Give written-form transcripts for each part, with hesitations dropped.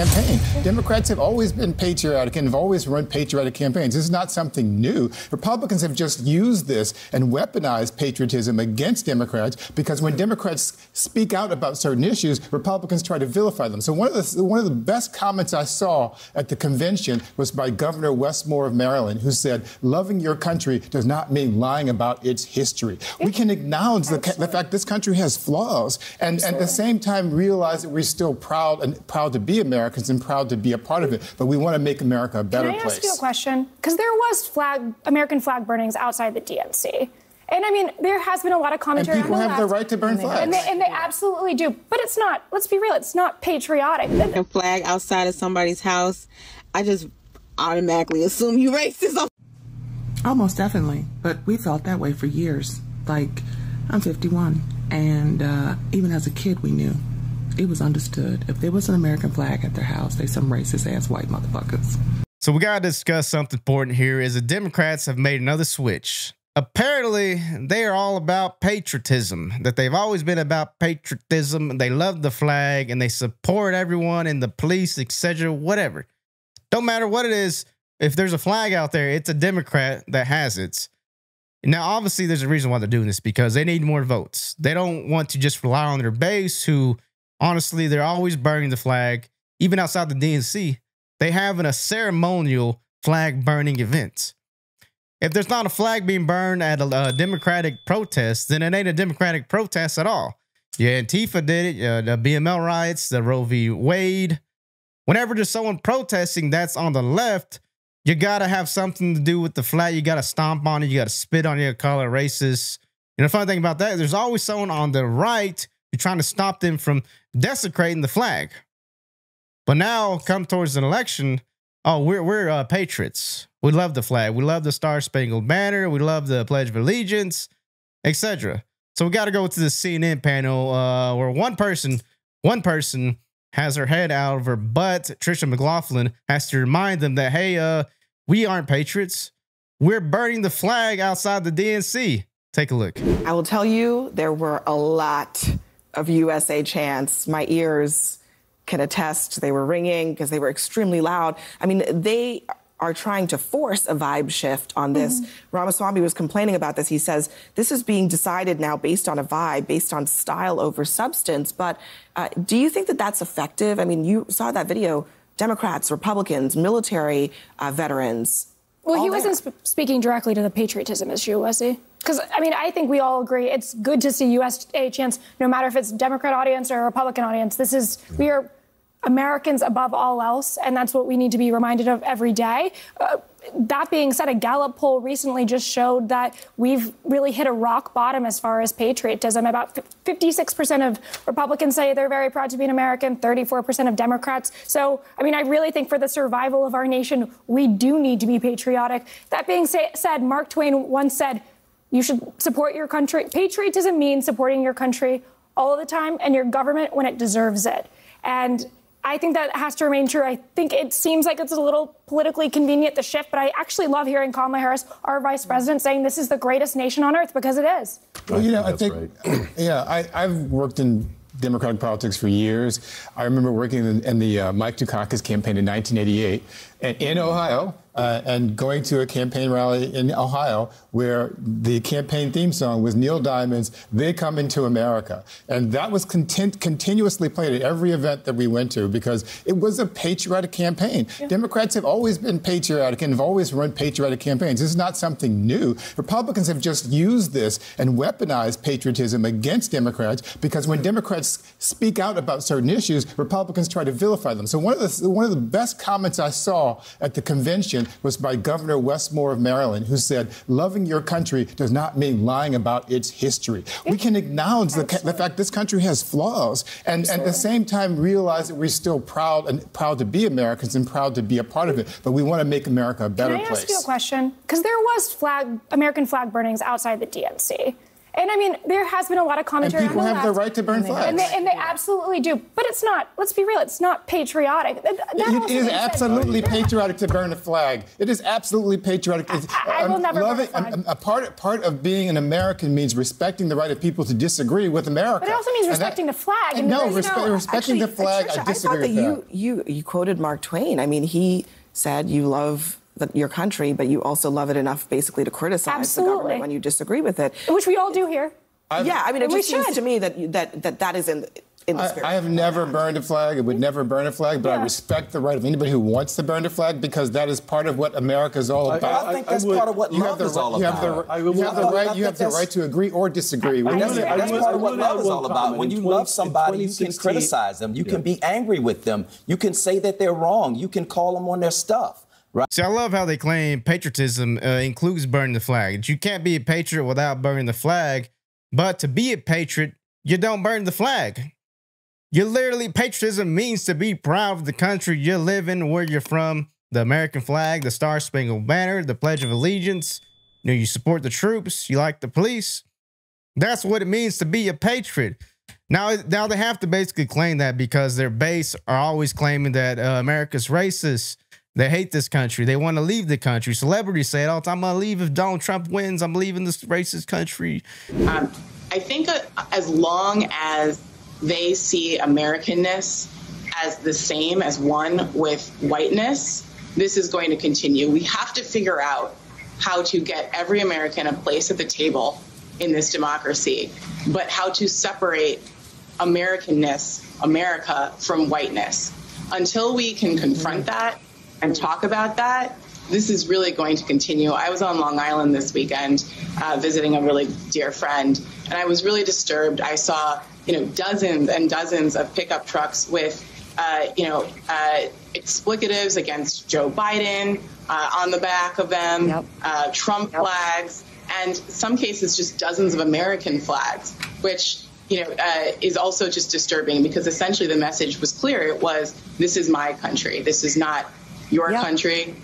campaign. Democrats have always been patriotic and have always run patriotic campaigns. This is not something new. Republicans have just used this and weaponized patriotism against Democrats because when Democrats speak out about certain issues, Republicans try to vilify them. So one of the best comments I saw at the convention was by Governor Westmore of Maryland, who said, "Loving your country does not mean lying about its history." We can acknowledge the fact this country has flaws and at the same time realize that we're still proud to be Americans and proud to be a part of it. But we want to make America a better place. Can I ask you a question? Because there was American flag burnings outside the DNC. And I mean, there has been a lot of commentary. And people have the right to burn flags. And they absolutely do. But it's not, let's be real, it's not patriotic. A flag outside of somebody's house, I just automatically assume you racist. Oh, most definitely. But we felt that way for years. Like, I'm 51. And even as a kid, we knew. It was understood. If there was an American flag at their house, they some racist-ass white motherfuckers. So we got to discuss something important here is the Democrats have made another switch. Apparently, they are all about patriotism, that they've always been about patriotism, and they love the flag, and they support everyone and the police, etc., whatever. Don't matter what it is, if there's a flag out there, it's a Democrat that has it. Now, obviously, there's a reason why they're doing this, because they need more votes. They don't want to just rely on their base, who, honestly, they're always burning the flag. Even outside the DNC, they have a ceremonial flag burning event. If there's not a flag being burned at a Democratic protest, then it ain't a Democratic protest at all. Yeah, Antifa did it, the BML riots, the Roe v. Wade. Whenever there's someone protesting that's on the left, you got to have something to do with the flag. You got to stomp on it. You got to spit on it, call it racist. And the funny thing about that, there's always someone on the right who's trying to stop them from desecrating the flag. But now, come towards an election, oh, we're patriots. We love the flag. We love the Star-Spangled Banner. We love the Pledge of Allegiance, etc. So we got to go to the CNN panel where one person has her head out of her butt. Trisha McLaughlin has to remind them that, hey, we aren't patriots. We're burning the flag outside the DNC. Take a look. I will tell you, there were a lot of USA chants. My ears can attest they were ringing because they were extremely loud. I mean, they are trying to force a vibe shift on this. Ramaswamy was complaining about this. He says this is being decided now based on a vibe, based on style over substance. But do you think that that's effective? I mean, you saw that video, Democrats, Republicans, military veterans. Well, he wasn't speaking directly to the patriotism issue, was he? Because, I mean, I think we all agree it's good to see USA chants, no matter if it's Democrat audience or Republican audience. We are Americans above all else, and that's what we need to be reminded of every day. That being said, a Gallup poll recently just showed that we've really hit a rock bottom as far as patriotism. About 56% of Republicans say they're very proud to be an American, 34% of Democrats. So, I mean, I really think for the survival of our nation, we do need to be patriotic. That being said, Mark Twain once said, you should support your country. Patriotism means supporting your country all the time and your government when it deserves it. And I think that has to remain true. I think it seems like it's a little politically convenient to shift, but I actually love hearing Kamala Harris, our vice president, saying this is the greatest nation on earth, because it is. Well, you know, I think, yeah, I've worked in Democratic politics for years. I remember working in the Mike Dukakis campaign in 1988 and in Ohio, and going to a campaign rally in Ohio where the campaign theme song was Neil Diamond's "They Come Into America." And that was continuously played at every event that we went to because it was a patriotic campaign. Yeah. Democrats have always been patriotic and have always run patriotic campaigns. This is not something new. Republicans have just used this and weaponized patriotism against Democrats because when Democrats speak out about certain issues, Republicans try to vilify them. So one of the best comments I saw at the convention was by Governor Westmore of Maryland, who said, "Loving your country does not mean lying about its history." We can acknowledge the fact this country has flaws and at the same time realize that we're still proud to be Americans and proud to be a part of it. But we want to make America a better place. Can I ask you a question? Because there was American flag burnings outside the DNC. And I mean, there has been a lot of commentary. And people have the right to burn flags. And they absolutely do. But it's not, let's be real, it's not patriotic. It is absolutely patriotic to burn a flag. It is absolutely patriotic. I will never burn a flag. A part of being an American means respecting the right of people to disagree with America. But it also means respecting the flag. And no, respecting the flag, Patricia, I disagree with that. You quoted Mark Twain. I mean, he said you love your country, but you also love it enough basically to criticize the government when you disagree with it. Which we all do here. Yeah, I mean, it just seems to me that is in the spirit. I have never burned a flag. I would never burn a flag, but I respect the right of anybody who wants to burn a flag because that is part of what America is all about. I think that's part of what love is all about. You have the right to agree or disagree. That's part of what love is all about. When you love somebody, you can criticize them. You can be angry with them. You can say that they're wrong. You can call them on their stuff. Right. See, I love how they claim patriotism includes burning the flag. You can't be a patriot without burning the flag, but to be a patriot, you don't burn the flag. You literally, patriotism means to be proud of the country you live in, where you're from, the American flag, the Star-Spangled Banner, the Pledge of Allegiance. You know, you support the troops, you like the police. That's what it means to be a patriot. Now they have to basically claim that because their base are always claiming that America's racist. They hate this country. They want to leave the country. Celebrities say it all the time. I'm going to leave if Donald Trump wins. I'm leaving this racist country. I think as long as they see Americanness as the same as one with whiteness, this is going to continue. We have to figure out how to get every American a place at the table in this democracy, but how to separate Americanness, America, from whiteness. Until we can confront that and talk about that, this is really going to continue. I was on Long Island this weekend visiting a really dear friend, and I was really disturbed. I saw, dozens and dozens of pickup trucks with, explicatives against Joe Biden on the back of them, Trump flags, and some cases just dozens of American flags, which is also just disturbing because essentially the message was clear. It was, this is my country. This is not your country.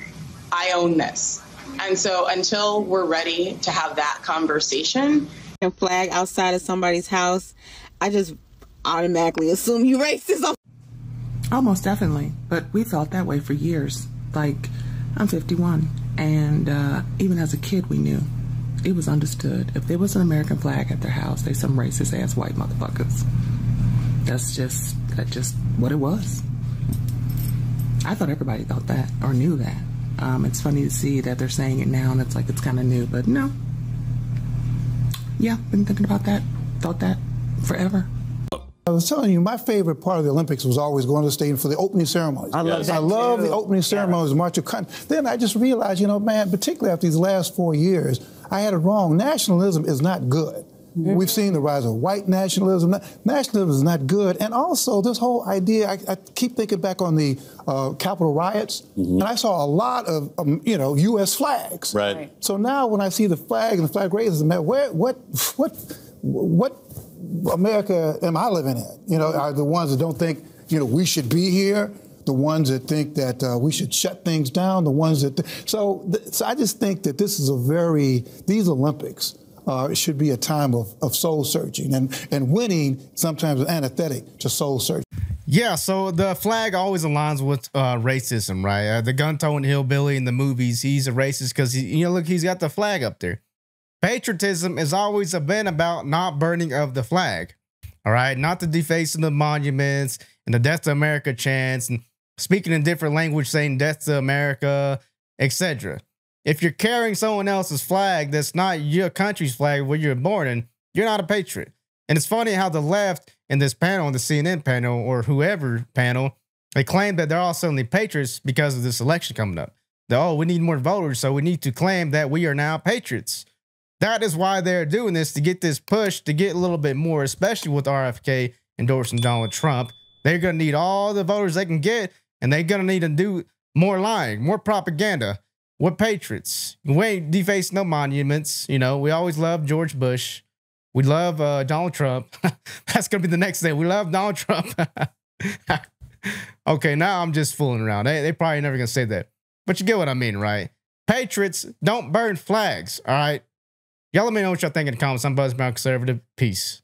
I own this. And so until we're ready to have that conversation. A flag outside of somebody's house, I just automatically assume you racist. Almost definitely. But we felt that way for years. Like, I'm 51. And even as a kid, we knew. It was understood. If there was an American flag at their house, they some racist ass white motherfuckers. That's just what it was. I thought everybody thought that or knew that. It's funny to see that they're saying it now and it's like it's kind of new, but no. Yeah, been thinking about that, thought that forever. I was telling you, my favorite part of the Olympics was always going to the stadium for the opening ceremonies. I love that. I love the opening ceremonies, March of Country. Then I just realized, man, particularly after these last 4 years, I had it wrong. Nationalism is not good. We've seen the rise of white nationalism. Nationalism is not good. And also this whole idea, I keep thinking back on the Capitol riots, and I saw a lot of, U.S. flags. Right. So now when I see the flag and the flag raisins, what America am I living in? Are the ones that don't think, we should be here? The ones that think that we should shut things down? The ones that... So I just think that this is these Olympics, it should be a time of soul searching, and winning sometimes is antithetic to soul searching. Yeah, so the flag always aligns with racism, right? The gun-toting hillbilly in the movies, he's a racist because look, he's got the flag up there. Patriotism has always been about not burning of the flag, all right? Not the defacing of monuments and the death to America chants and speaking in different language, saying death to America, etc. If you're carrying someone else's flag that's not your country's flag where you're born in, you're not a patriot. And it's funny how the left in this panel, the CNN panel or whoever panel, they claim that they're all suddenly patriots because of this election coming up. We need more voters, so we need to claim that we are now patriots. That is why they're doing this, to get this push, to get a little bit more, especially with RFK endorsing Donald Trump. They're going to need all the voters they can get, and they're going to need to do more lying, more propaganda. We're patriots. We ain't defacing no monuments. We always love George Bush. We love Donald Trump. That's going to be the next thing. We love Donald Trump. Okay, now I'm just fooling around. They probably never going to say that. But you get what I mean, right? Patriots don't burn flags, all right? Y'all let me know what y'all think in the comments. I'm Buzz Brown Conservative. Peace.